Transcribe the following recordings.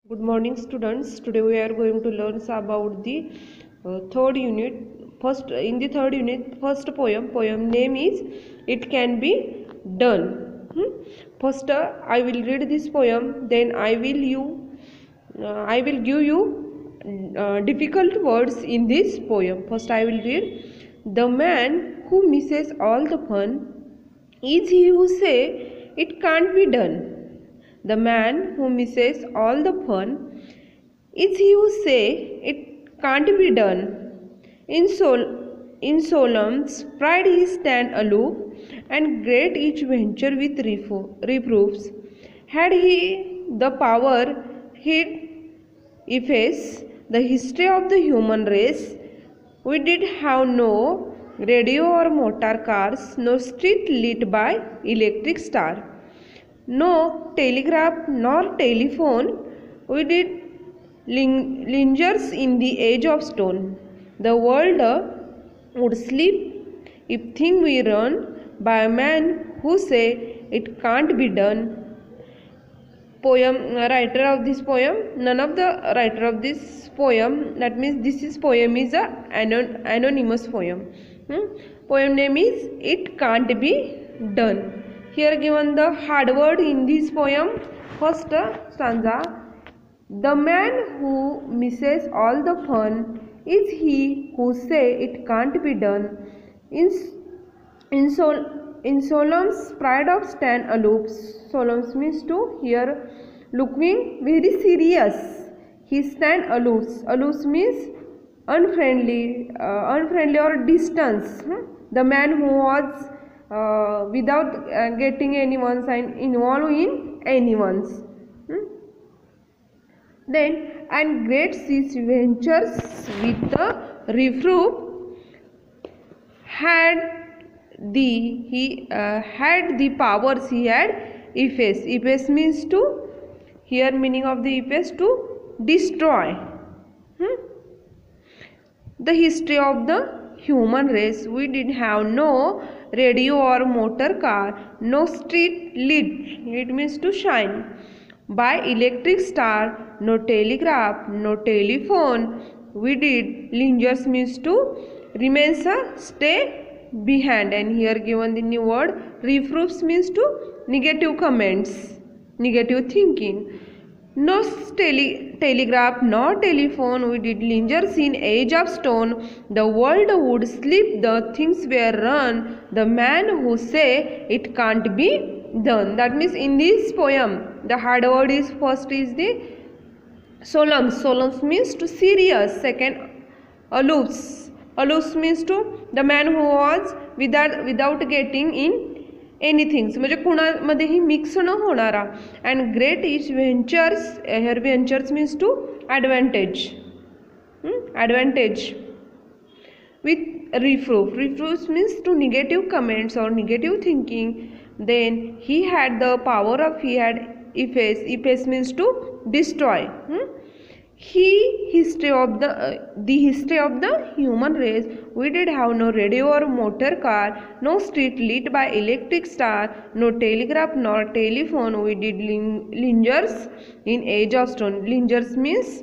Good morning, students. Today we are going to learn about the third unit. First, in the third unit, first poem. Poem name is "It Can Be Done." First, I will read this poem. Then I will give you difficult words in this poem. First, I will read. The man who misses all the fun is he who say it can't be done. The man who misses all the fun is he who say it can't be done. In Solom's pride he stand aloof and great each venture with reproofs. Had he the power, he'd efface the history of the human race. We did have no radio or motor cars, no street lit by electric star. No telegraph nor telephone, we did lingers in the age of stone. The world would sleep if thing we run by a man who say it can't be done. Poem writer of this poem, none of the writer of this poem, that means this poem is a anonymous poem. Poem name is It Can't Be Done. Here given the hard word in this poem. First stanza. The man who misses all the fun is he who say it can't be done. In Solom's pride of stand aloof. Solom's means to here looking very serious. He stand aloof. Aloof means unfriendly or distance. The man who was without getting anyone's and involved in anyone's. Then and great seas ventures with the reproof had the powers he had efface. Efface means to here meaning of the efface to destroy. The history of the human race. We did have no radio or motor car, no street lit. It means to shine by electric star, no telegraph, no telephone. We did lingers means to remains a stay behind, and here given the new word reproofs means to negative comments, negative thinking. No telegraph nor telephone, we did lingers in age of stone. The world would sleep, the things were run. The man who say it can't be done. That means in this poem, the hard word is first is the Solom's. Solom's means to serious. Second, aloofs. Aloofs means to the man who was without getting in anything म्हणजे कुणामध्येही mix न होणारा. And great is ventures. Here ventures means to advantage. Advantage with reproof. Reproof means to negative comments or negative thinking. Then he had the power of he had efface. Efface means to destroy. History of the history of the human race. We did have no radio or motor car, no street lit by electric star, no telegraph nor telephone. We did lingers in age of stone. Lingers means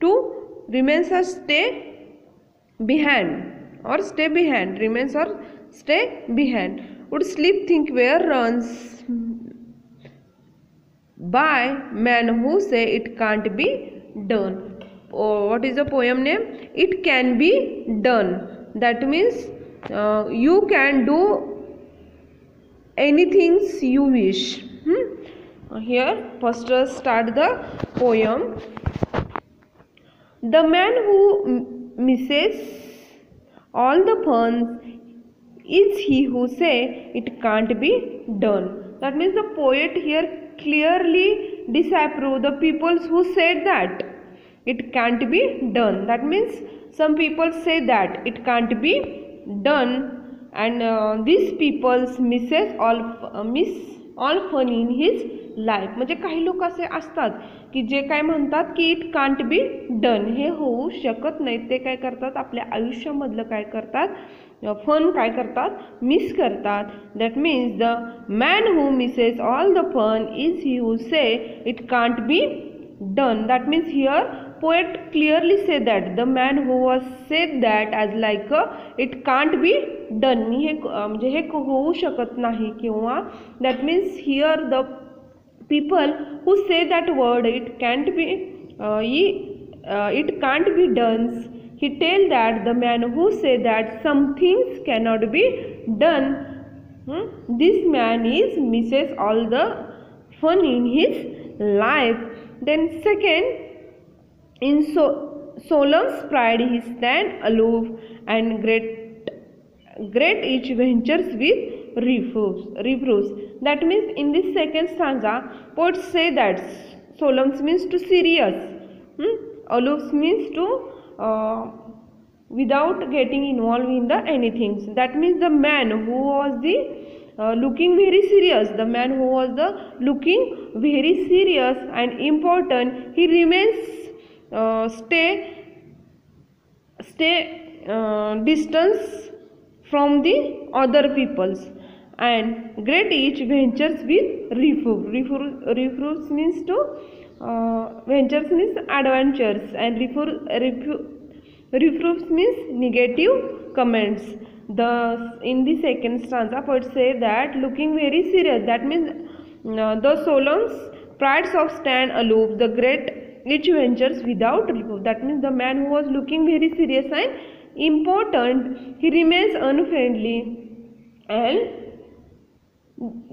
to remains or stay behind or stay behind. Remains or stay behind. Would sleep think where runs by man who say it can't be done. What is the poem name? It can be done. That means you can do anything you wish. Here first start the poem. The man who misses all the fun is he who say it can't be done. That means the poet here clearly disapprove the people who said that it can't be done. That means some people say that it can't be done, and these people miss all fun in his life. म्हणजे काही लोक असे असतात की जे काय म्हणतात की it can't be done, हे होऊ शकत नाही. ते काय करतात, आपल्या आयुष्यामधलं काय करतात, फन काय करतात, मिस करतात. That means the man who misses all the fun is he who say it can't be done. That means here poet clearly say that the man who was said that as like it can't be done. हे म्हणजे हे होऊ शकत नाही किंवा that means here the people who say that word it can't be done. He tell that the man who say that some things cannot be done. This man is misses all the fun in his life. Then second, in Solemn's pride he stand aloof and great each ventures with reproofs. That means in this second stanza, poets say that Solemn means to serious, aloof means to without getting involved in the anything. That means the man who was the looking very serious, the man who was the looking very serious and important, he remains stay distance from the other peoples, and great each ventures with reproofs means to ventures means adventures, and reproofs means negative comments. In the second stanza, poet say that looking very serious, that means the Solemn's prides of stand aloof, the great each ventures without reproof. That means the man who was looking very serious and important, he remains unfriendly and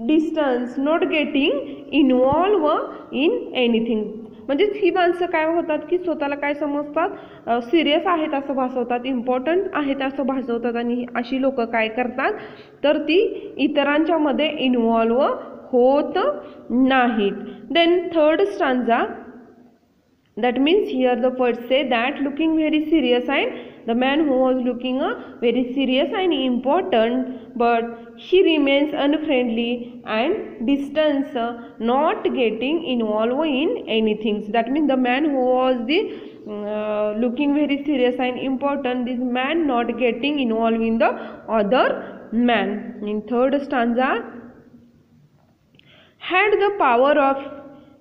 distance, not getting involved in anything. म्हणजे ही माणसं काय होतात की स्वतःला काय समजतात, serious आहेत असं भासवतात, इम्पॉर्टंट आहेत असं भासवतात, आणि अशी लोक काय करतात तर ती इतरांच्या मध्ये इन्व्हॉल्व होत नाहीत. Then third stanza, that means here the poet say that looking very serious, and the man who was looking very serious and important, but he remains unfriendly and distance, not getting involved in anything. That means the man who was the looking very serious and important, this man not getting involved in the other man. In third stanza, had the power of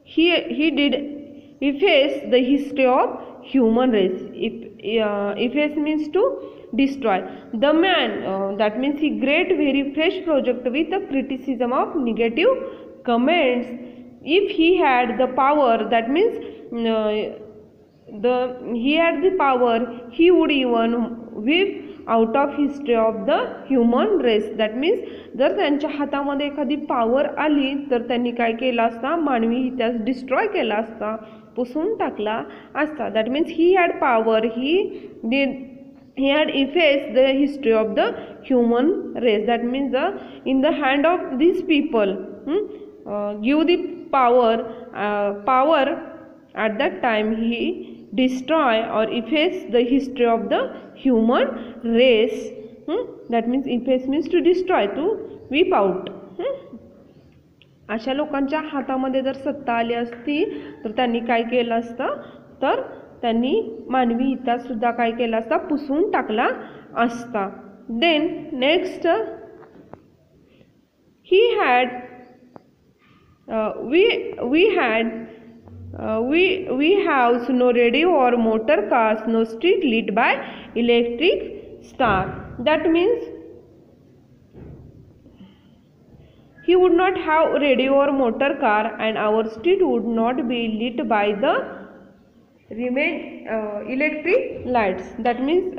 he did efface the history of human race. Efface means to destroy. The man, that means he great very fresh project with a criticism of negative comments. If he had the power, that means he had the power, he would even whip out of history of the human race. That means जर त्यांच्या हातामध्ये एखादी power आली तर त्यांनी काय केलं असता, मानवी इतिहास डिस्ट्रॉय केला असता, पुसून टाकला असता. That means he had power, he had effaced the history of the human race. That means in the hand of these people, give the power at that time he destroy or efface the history of the human race. That means efface means to destroy, to wipe out. अशा लोकांच्या हातामध्ये जर सत्ता आली असती तर त्यांनी काय केलं असतं, तर त्यांनी मानवी इतिहास सुद्धा काय केला असता, पुसून टाकला असता. Then next, he had we have no radio or motor cars, no street lit by electric star. That means he would not have radio or motor car, and our street would not be lit by the electric lights. That means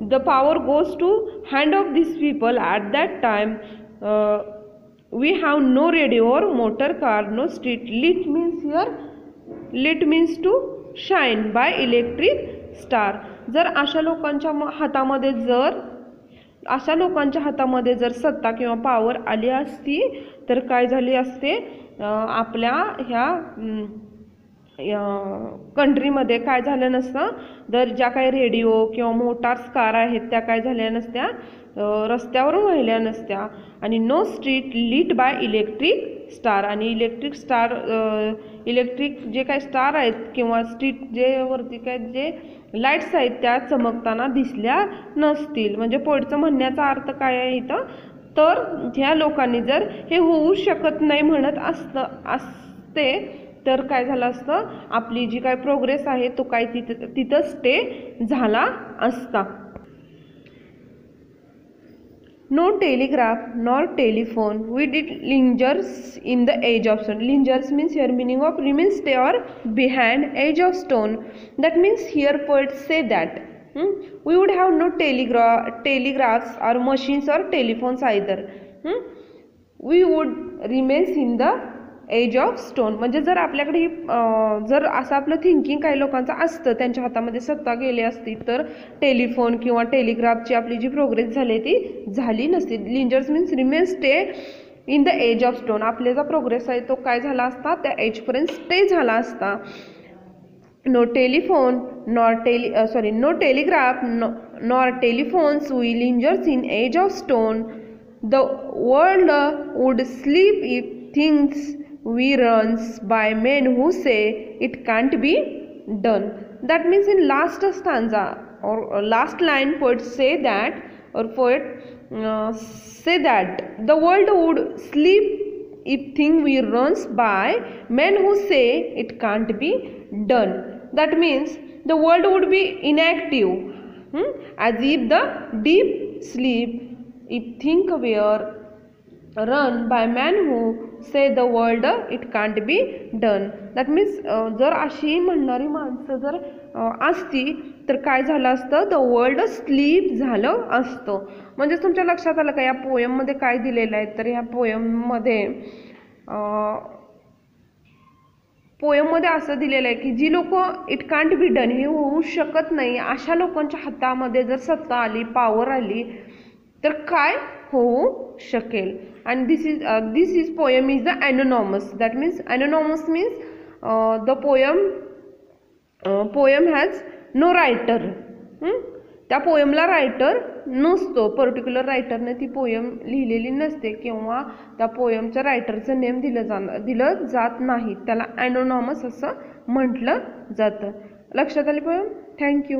the power goes to hand of these people at that time. We have no radio or motor car, no street lit means here, lit means to shine by electric star. जर अशा लोकांच्या हातामध्ये जर सत्ता किंवा power आली असती तर काय झाली असते, आपल्या ह्या कंट्रीमध्ये काय झालं नसतं, तर ज्या काही रेडिओ किंवा मोटार्स कार आहेत त्या काय झाल्या नसत्या, रस्त्यावरून वाहिल्या नसत्या, आणि no street lit by electric star. आणि इलेक्ट्रिक जे काही स्टार आहेत किंवा स्ट्रीट जे वरती काय जे लाईट्स आहेत त्या चमकताना दिसल्या नसतील. म्हणजे पोटचं म्हणण्याचा अर्थ काय आहे इथं, तर ह्या लोकांनी जर हे होऊ शकत नाही म्हणत असते तर काय झालं असतं, आपली जी काय प्रोग्रेस आहे तो काय तिथं स्टे झाला असता. No telegraph nor telephone. We did lingers in the age of stone. Lingers means here meaning of remain, stay or behind age of stone. That means here poets say that we would have no telegraphs or machines or telephones either. We would remain in the age of stone. म्हणजे जर आपल्याकडे जर असं आपलं thinking काही लोकांचं असतं, त्यांच्या हातामध्ये सत्ता गेली असती, तर टेलिफोन किंवा टेलिग्राफची आपली जी प्रोग्रेस झाली ती झाली नसती. Lingers means remain stay in the age of stone. आपला जो प्रोग्रेस आहे तो काय झाला असता, त्या एजपर्यंत स्टे झाला असता. No telephone nor no telegraph nor telephones we lingers in age of stone. The world would sleep if things we runs by men who say it can't be done. That means in last stanza or last line poet say that, or poet say that the world would sleep if thing we runs by men who say it can't be done. That means the world would be inactive, as if the deep sleep if think were run by men who say the world it can't be done. That means जर अशी म्हणणारी माणसं जर असती तर काय झालं असतं, the world sleep झालं असतं. म्हणजे तुमच्या लक्षात आलं का या पोयममध्ये काय दिलेलं आहे. तर या पोयममध्ये असं दिलेलं आहे की जी लोक इट कांट बी डन, हे होऊ शकत नाही, अशा लोकांच्या हातामध्ये जर सत्ता आली, पॉवर आली तर काय होऊ शकेल. and this is poem is the anonymous. That means anonymous means the poem has no writer. त्या पोयमला रायटर नसतो, पर्टिक्युलर रायटरने ती पोयम लिहिलेली नसते किंवा त्या पोयमच्या रायटरचं नेम दिलं जात नाही, त्याला anonymous असं म्हटलं जातं. लक्षात आली पोयम. थँक्यू.